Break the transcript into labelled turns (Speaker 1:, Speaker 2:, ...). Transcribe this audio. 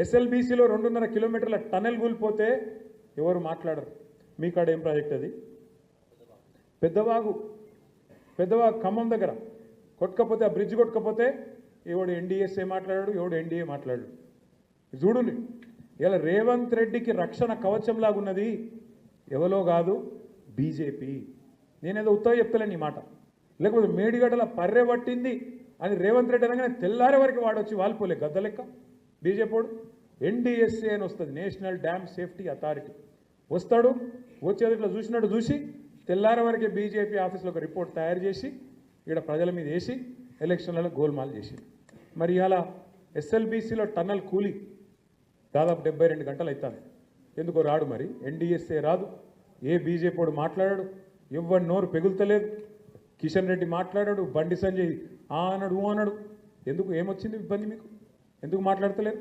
Speaker 1: ఎస్ఎల్బీసీలో 2.5 కిలోమీటర్ల టనెల్ కూలిపోతే ఎవరు మాట్లాడరు. మీ కాడ ఏం ప్రాజెక్ట్ అది? పెద్దవాగు ఖమ్మం దగ్గర కొట్టుకపోతే, ఆ బ్రిడ్జ్ కొట్టుకపోతే ఎవడు ఎన్డీఎస్ఏ మాట్లాడాడు, ఎవడు ఎన్డీఏ మాట్లాడాడు. చూడండి, ఇలా రేవంత్ రెడ్డికి రక్షణ కవచంలాగున్నది ఎవరో కాదు, బీజేపీ. నేనేదో ఉత్తగా చెప్తలేను ఈ మాట. లేకపోతే మేడిగడ్డల పర్రె పట్టింది అని రేవంత్ రెడ్డి అనగానే తెల్లారే వరకు వాడొచ్చి వాలిపోలే గద్ద లెక్క బీజేపీడు. ఎన్డీఎస్ఏ అని వస్తుంది, నేషనల్ డ్యామ్ సేఫ్టీ అథారిటీ. వస్తాడు, వచ్చేది ఇట్లా చూసినట్టు చూసి తెల్లారే వరకే బీజేపీ ఆఫీస్లో ఒక రిపోర్ట్ తయారు చేసి ఇక్కడ ప్రజల మీద వేసి ఎలక్షన్లలో గోల్మాల్ చేసి, మరి ఇలా ఎస్ఎల్బీసీలో టన్నల్ కూలి దాదాపు 72 గంటలు అవుతుంది. ఎందుకో రాడు, మరి ఎన్డీఎస్ఏ రాదు, ఏ బీజేపీడు మాట్లాడాడు, ఎవరి నోరు పెగులుతలేదు. కిషన్ రెడ్డి మాట్లాడాడు, బండి సంజయ్ ఆ అన్నాడు, ఊ అన్నాడు. ఎందుకు, ఏమొచ్చింది ఇబ్బంది మీకు? ఎందుకు మాట్లాడతలేరు?